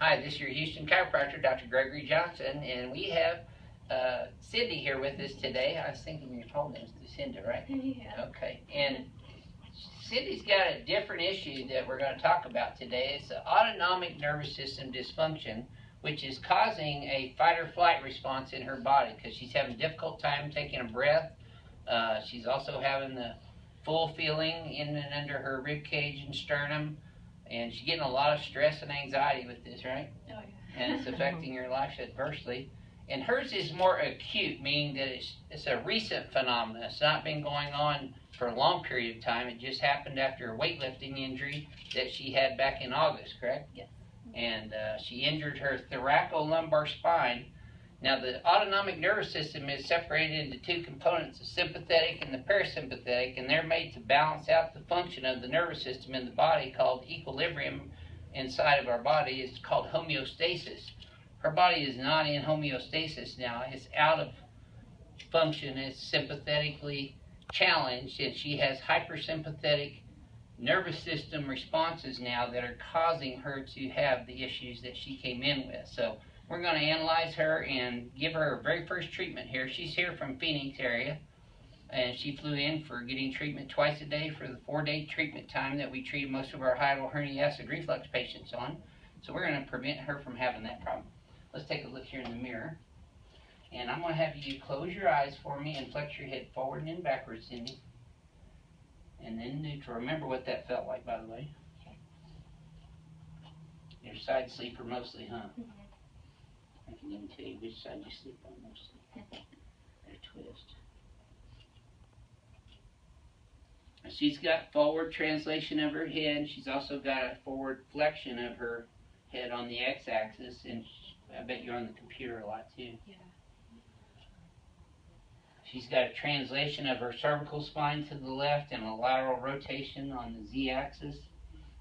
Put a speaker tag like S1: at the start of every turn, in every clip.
S1: Hi, this is your Houston chiropractor, Dr. Gregory Johnson, and we have Cindy here with us today. I was thinking your full name's Cindy, right?
S2: Yeah.
S1: Okay, and Cindy's got a different issue that we're going to talk about today. It's the autonomic nervous system dysfunction, which is causing a fight or flight response in her body because she's having a difficult time taking a breath. She's also having the full feeling in and under her rib cage and sternum. And she's getting a lot of stress and anxiety with this, right?
S2: Oh, yeah.
S1: And it's affecting her life adversely. And hers is more acute, meaning that it's a recent phenomenon. It's not been going on for a long period of time. It just happened after a weightlifting injury that she had back in August, correct?
S2: Yes.
S1: And she injured her thoracolumbar spine. Now, the autonomic nervous system is separated into two components, the sympathetic and the parasympathetic, and they're made to balance out the function of the nervous system in the body called equilibrium inside of our body. It's called homeostasis. Her body is not in homeostasis now. It's out of function. It's sympathetically challenged, and she has hypersympathetic nervous system responses now that are causing her to have the issues that she came in with. So we're going to analyze her and give her her very first treatment here. She's here from Phoenix area, and she flew in for getting treatment twice a day for the 4-day treatment time that we treat most of our hiatal hernia acid reflux patients on. So we're going to prevent her from having that problem. Let's take a look here in the mirror. And I'm going to have you close your eyes for me and flex your head forward and then backwards, Cindy. And then neutral. Remember what that felt like, by the way.
S2: Okay.
S1: You're a side sleeper mostly, huh?
S2: Mm-hmm.
S1: I can even tell you which side you sleep on mostly. Or twist. She's got forward translation of her head. She's also got a forward flexion of her head on the x-axis, and I bet you're on the computer a lot too.
S2: Yeah.
S1: She's got a translation of her cervical spine to the left and a lateral rotation on the z-axis,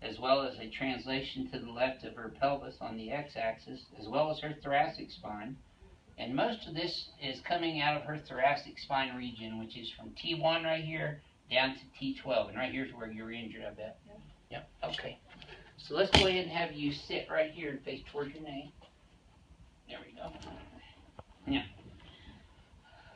S1: as well as a translation to the left of her pelvis on the x-axis, as well as her thoracic spine. And most of this is coming out of her thoracic spine region, which is from T1 right here down to T12. And right here's where you're injured, I bet.
S2: Yeah.
S1: Yep, okay. So let's go ahead and have you sit right here and face towards your knee. There we go. Now,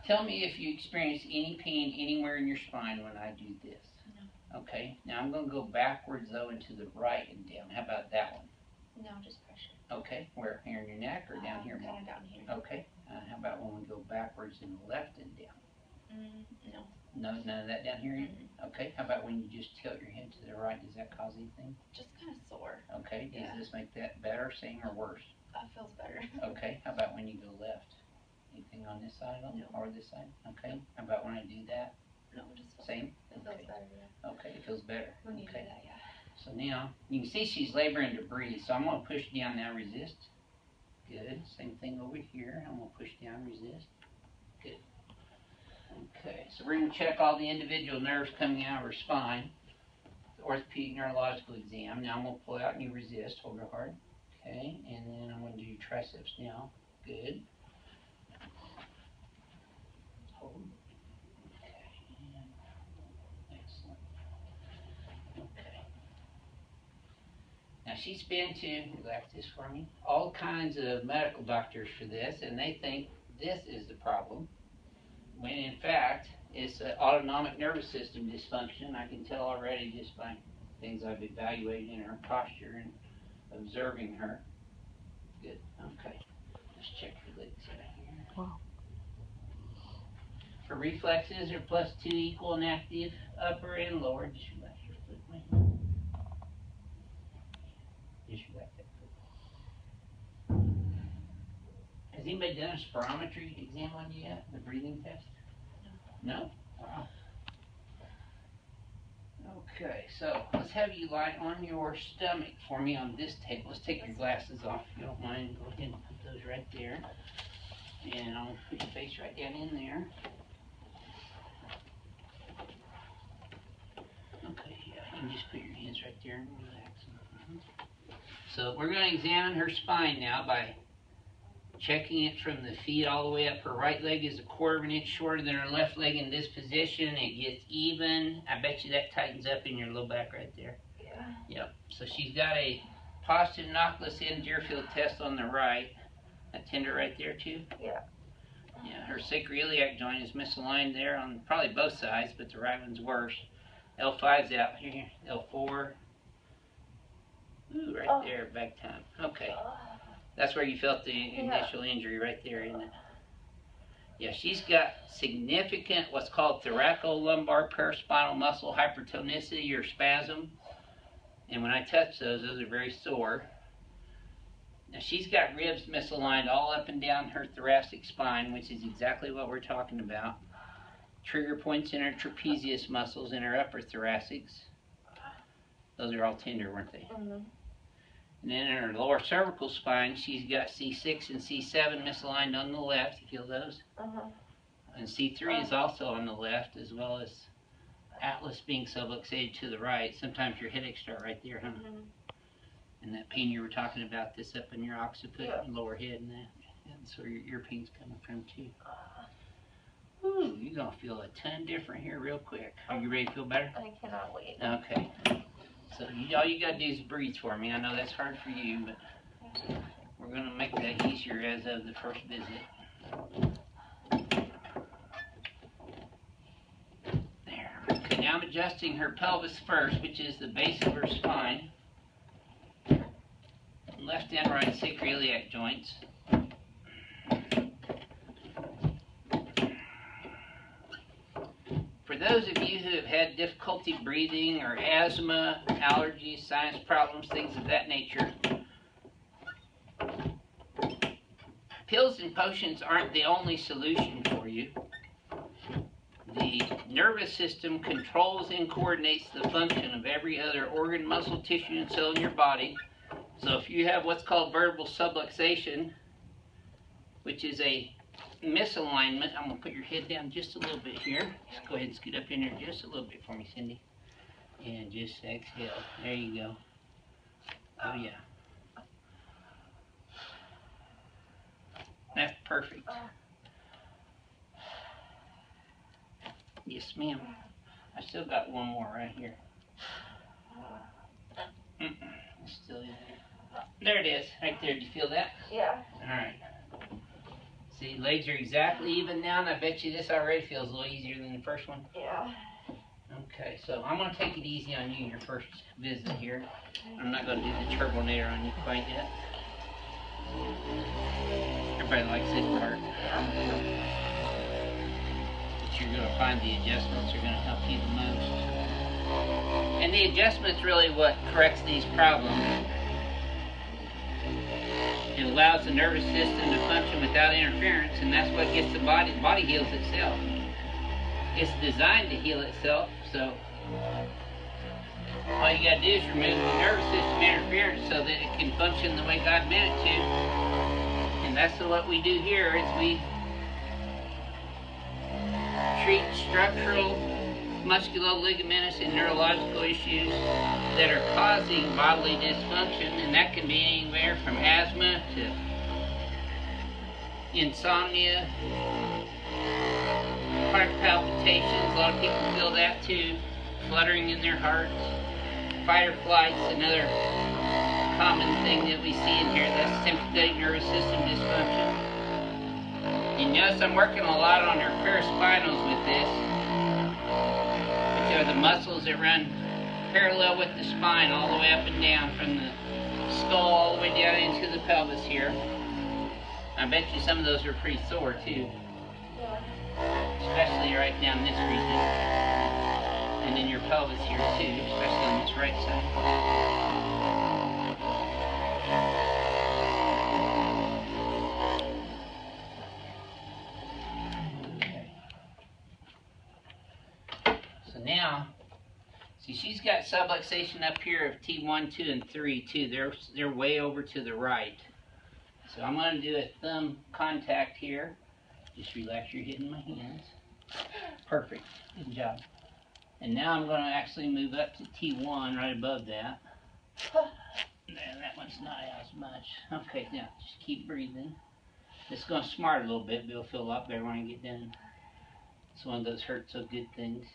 S1: tell me if you experience any pain anywhere in your spine when I do this.
S2: No.
S1: Okay, now I'm going to go backwards though and to the right and down. How about that one?
S2: No, just pressure.
S1: Okay, where? Here in your neck or down here more?
S2: Kind of down here.
S1: Okay, how about when we go backwards and left and down?
S2: No.
S1: No, none of that down here? Okay, how about when you just tilt your head to the right? Does that cause anything?
S2: Just kind of sore.
S1: Okay, does
S2: Yeah.
S1: this make that better, same, or worse?
S2: That feels better.
S1: Okay, how about when you go left? Anything on this side
S2: No.
S1: or this side? Okay, how about when I do that?
S2: No, just feels
S1: Same?
S2: It feels better, yeah.
S1: Okay, it feels better.
S2: When you do
S1: Okay,
S2: that, yeah.
S1: so now you can see she's laboring to breathe, so I'm going to push down now, resist. Good, same thing over here. I'm going to push down, resist. Good. Okay, so we're going to check all the individual nerves coming out of her spine. The orthopedic neurological exam. Now I'm going to pull out and you resist. Hold her hard. Okay, and then I'm going to do your triceps now. Good. Hold. Okay, and excellent. Okay. Now she's been to, relax this for me, all kinds of medical doctors for this, and they think this is the problem, when in fact it's an autonomic nervous system dysfunction. I can tell already just by things I've evaluated in her posture and observing her. Good. Okay. Let's check your legs right here.
S3: Wow.
S1: Her reflexes are +2 equal and active, upper and lower. Just relax your foot. Wait. Just relax that foot. Has anybody done a spirometry exam on you yet? The breathing test? No? Wow. Okay, so let's have you lie on your stomach for me on this table. Let's take your glasses off if you don't mind. Go ahead and put those right there. And I'll put your face right down in there. Okay, yeah, you can just put your hands right there and relax. So we're going to examine her spine now by checking it from the feet all the way up. Her right leg is 1/4 of an inch shorter than her left leg in this position. It gets even. I bet you that tightens up in your low back right there.
S2: Yeah.
S1: Yep. So she's got a positive inoculous end deer field test on the right. That tender right there too?
S2: Yeah.
S1: Yeah, her sacroiliac joint is misaligned there on probably both sides, but the right one's worse. L5's out here. L4. Ooh, right there, back time. Okay. That's where you felt the initial injury right there, isn't it? Yeah, she's got significant what's called thoracolumbar paraspinal muscle hypertonicity or spasm. And when I touch those are very sore. Now she's got ribs misaligned all up and down her thoracic spine, which is exactly what we're talking about. Trigger points in her trapezius muscles in her upper thoracics. Those are all tender, weren't they?
S2: Mm-hmm.
S1: And then in her lower cervical spine, she's got C6 and C7 misaligned on the left. You feel those?
S2: Uh-huh.
S1: And C3 is also on the left, as well as atlas being subluxated to the right. Sometimes your headaches start right there, huh?
S2: Mm-hmm.
S1: And that pain you were talking about, this up in your occiput,
S2: Yeah.
S1: lower head, and that. That's where your pain's coming from, too. Ooh, you're going to feel a ton different here real quick. Are you ready to feel better?
S2: I cannot wait.
S1: Okay. So all you got to do is breathe for me. I know that's hard for you, but we're going to make that easier as of the first visit. There. Okay, now I'm adjusting her pelvis first, which is the base of her spine. Left and right sacroiliac joints. For those of you who have had difficulty breathing or asthma, allergies, sinus problems, things of that nature, pills and potions aren't the only solution for you. The nervous system controls and coordinates the function of every other organ, muscle, tissue, and cell in your body. So if you have what's called vertebral subluxation, which is a misalignment, I'm going to put your head down just a little bit here. Just go ahead and scoot up in there just a little bit for me, Cindy. And just exhale. There you go. Oh, yeah. That's perfect. Yes, ma'am. I still got one more right here. It's still in there. There it is, right there. Do you feel that?
S2: Yeah.
S1: All right. See, legs are exactly even now, and I bet you this already feels a little easier than the first one.
S2: Yeah.
S1: Okay, so I'm going to take it easy on you your first visit here. I'm not going to do the turbinator on you quite yet. Everybody likes this part. But you're going to find the adjustments are going to help you the most. And the adjustment's really what corrects these problems. It allows the nervous system to function without interference, and that's what gets the body heals itself. It's designed to heal itself, so all you gotta do is remove the nervous system interference so that it can function the way God meant it to. And that's what we do here is we treat structural, musculo-ligamentous, and neurological issues that are causing bodily dysfunction, and that can be anywhere from asthma to insomnia, heart palpitations. A lot of people feel that too, fluttering in their hearts, fight or flight's another common thing that we see in here. That's sympathetic nervous system dysfunction. You notice I'm working a lot on her paraspinals with this, which are the muscles that run parallel with the spine all the way up and down from the skull all the way down into the pelvis here. I bet you some of those are pretty sore too, especially right down this region, and in your pelvis here too, especially on this right side. Now, see, she's got subluxation up here of T1, 2, and 3 too. They're way over to the right. So I'm going to do a thumb contact here. Just relax your head in my hands. Perfect. Good job. And now I'm going to actually move up to T1 right above that. There, that one's not as much. Okay, now just keep breathing. It's going to smart a little bit, but it'll feel a lot better when I get done. It's one of those hurt so good things.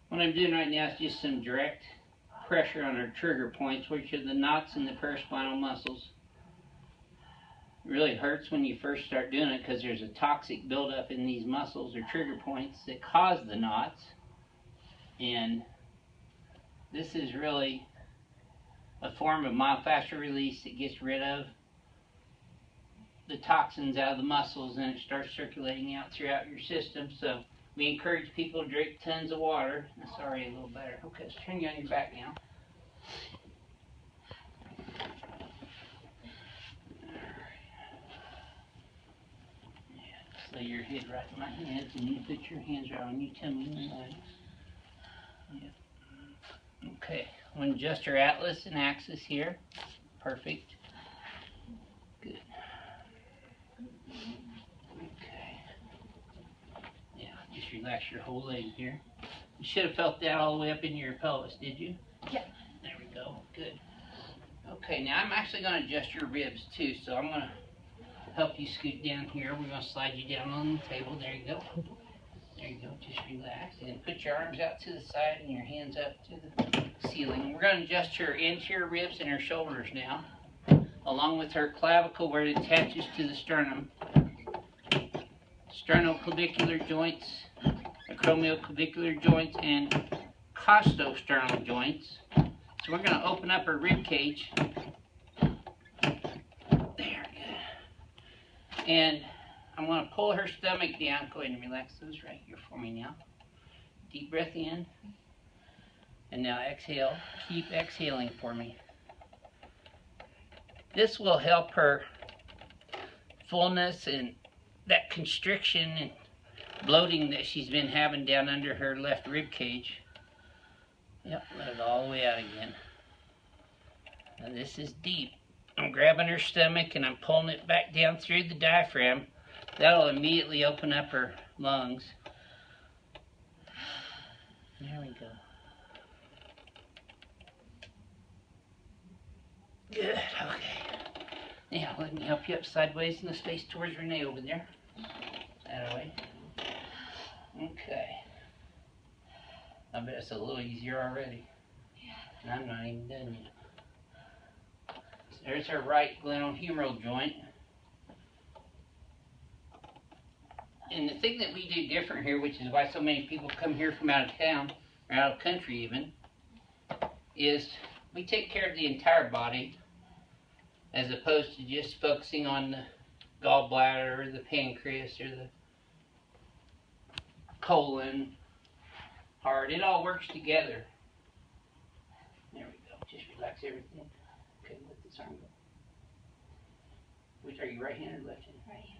S1: What I'm doing right now is just some direct pressure on her trigger points, which are the knots in the paraspinal muscles. It really hurts when you first start doing it because there's a toxic buildup in these muscles or trigger points that cause the knots. And this is really a form of myofascial release that gets rid of the toxins out of the muscles, and it starts circulating out throughout your system. So we encourage people to drink tons of water. That's already a little better. Okay, let's turn you on your back now. Yeah, lay your head right in my hands, and you put your hands right on your tummy and legs. Yeah. Okay, I'm going to adjust your atlas and axis here. Perfect. Good. Okay. Yeah, just relax your whole leg here. You should have felt that all the way up in your pelvis, did you?
S2: Yeah.
S1: There we go. Good. Okay, now I'm actually going to adjust your ribs too, so I'm going to help you scoot down here. We're going to slide you down on the table. There you go. There you go. Just relax and put your arms out to the side and your hands up to the ceiling. We're going to adjust her anterior ribs and her shoulders now, along with her clavicle where it attaches to the sternum. Sternoclavicular joints, acromioclavicular joints, and costosternal joints. So we're going to open up her rib cage. There, good. And I'm going to pull her stomach down. Go ahead and relax those right here for me now. Deep breath in. And now exhale. Keep exhaling for me. This will help her fullness and that constriction and bloating that she's been having down under her left rib cage. Yep, let it all the way out again. Now this is deep. I'm grabbing her stomach and I'm pulling it back down through the diaphragm. That'll immediately open up her lungs. There we go. Good, okay. Now let me help you up sideways in the space towards Renee over there. That way. Okay. I bet it's a little easier already. Yeah. And I'm not even done yet. There's her right glenohumeral joint. And the thing that we do different here, which is why so many people come here from out of town, or out of country even, is we take care of the entire body as opposed to just focusing on the gallbladder or the pancreas or the colon, heart. It all works together. There we go. Just relax everything. Okay, let this arm go. Which are you, right-handed or left-handed?
S2: Right-handed.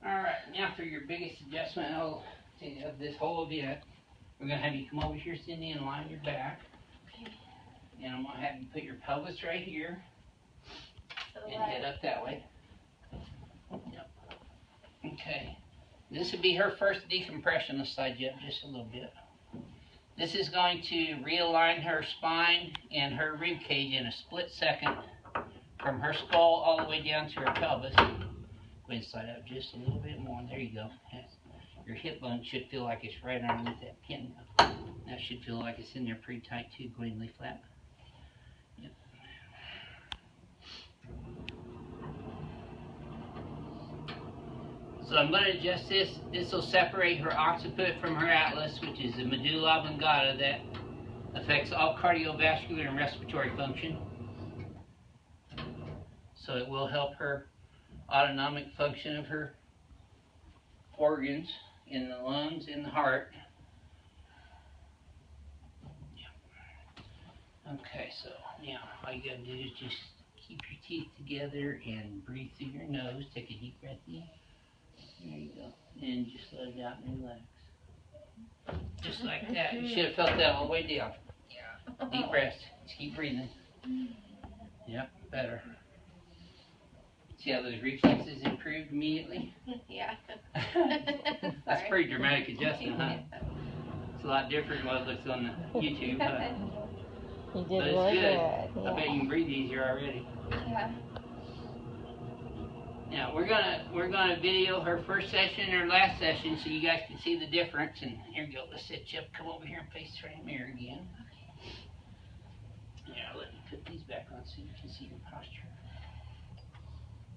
S1: Alright, now for your biggest adjustment of this whole event, we're going to have you come over here, Cindy, and line your back.
S2: Okay.
S1: And I'm going to have you put your pelvis right here and head up that way. Yep. Okay. This would be her first decompression. Let's slide you up just a little bit. This is going to realign her spine and her rib cage in a split second from her skull all the way down to her pelvis. Go ahead and slide up just a little bit more. There you go. Your hip bone should feel like it's right underneath that pin. That should feel like it's in there pretty tight too. Go ahead and lay flat. Yep. So I'm going to adjust this. This will separate her occiput from her atlas, which is the medulla oblongata that affects all cardiovascular and respiratory function. So it will help her autonomic function of her organs in the lungs, in the heart. Yeah. Okay, so now all you gotta do is just keep your teeth together and breathe through your nose. Take a deep breath in. There you go. And just let it out and relax. Just like that. You should have felt that all the way down. Yeah. Deep breath. Just keep breathing. Yep, better. See how those reflexes improved immediately?
S2: Yeah.
S1: That's a pretty dramatic adjustment, huh? It's a lot different than what it looks on the YouTube, but
S3: You
S1: it's
S3: did really
S1: good.
S3: good.
S1: I bet you can breathe easier already.
S2: Yeah.
S1: Now we're gonna video her first session or last session so you guys can see the difference. And here you go. Let's sit you up. Come over here and face the mirror again. Yeah, let me put these back on so you can see your posture.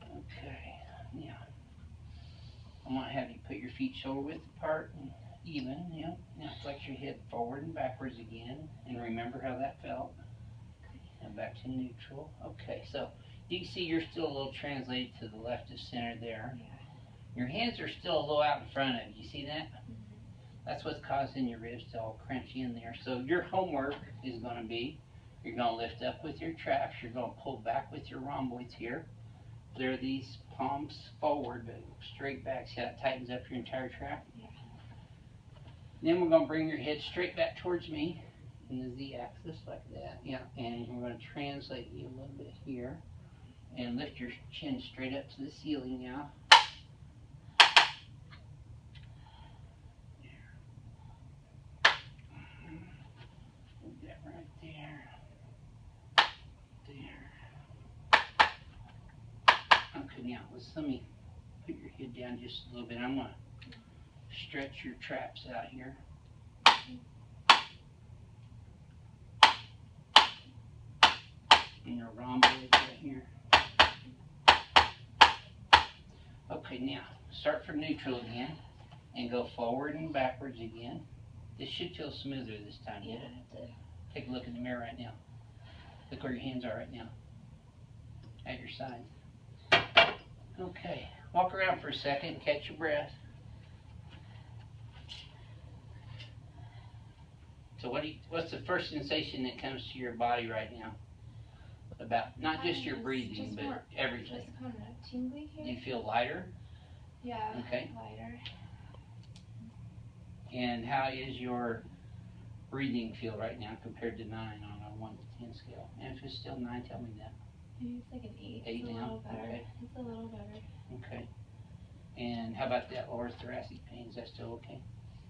S1: Okay. Now I'm gonna have you put your feet shoulder width apart and even. Yeah. Now flex your head forward and backwards again, and remember how that felt. Now back to neutral. Okay. So. You can see you're still a little translated to the left of center there.
S2: Yeah.
S1: Your hands are still a little out in front of you. You see that?
S2: Mm-hmm.
S1: That's what's causing your ribs to all crunchy in there. So your homework is going to be, you're going to lift up with your traps. You're going to pull back with your rhomboids here. Flare these palms forward, but straight back. See how it tightens up your entire trap?
S2: Yeah.
S1: Then we're going to bring your head straight back towards me in the Z-axis like that. Yeah. And we're going to translate you a little bit here. And lift your chin straight up to the ceiling now. Hold that right there. There. Okay, now let me put your head down just a little bit. I'm going to stretch your traps out here. And your rhomboids right here. Okay, now start from neutral again and go forward and backwards again. This should feel smoother this time.
S2: Yeah,
S1: It did. Take a look in the mirror right now. Look where your hands are right now. At your sides. Okay, walk around for a second and catch your breath. So what's the first sensation that comes to your body right now? About not just your breathing, but everything.
S2: Just kind of tingly here.
S1: Do you feel lighter?
S2: Yeah.
S1: Okay.
S2: Lighter.
S1: And how is your breathing feel right now compared to 9 on a 1 to 10 scale? And if it's still 9, tell me that.
S2: Maybe it's like an 8.
S1: 8
S2: it's a
S1: now?
S2: little better.
S1: Okay.
S2: It's a little better.
S1: Okay. And how about that lower thoracic pain? Is that still okay?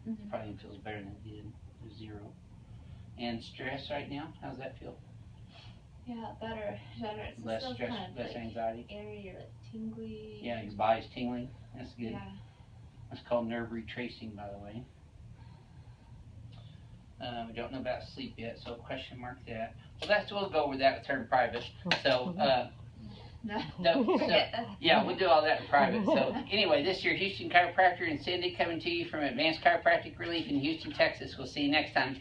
S2: Mm-hmm.
S1: Probably feels better than it did. 0. And stress right now? How's that feel?
S2: Yeah, better. It's
S1: Less
S2: still
S1: stress,
S2: kind of
S1: less
S2: like
S1: anxiety?
S2: airy or like tingly.
S1: Yeah, your body's tingling. That's good.
S2: Yeah.
S1: That's called nerve retracing, by the way. We don't know about sleep yet, so question mark that. Well, we'll go over that with her in private. So, yeah, we'll do all that in private. So, anyway, this is your Houston Chiropractor and Cindy coming to you from Advanced Chiropractic Relief in Houston, Texas. We'll see you next time.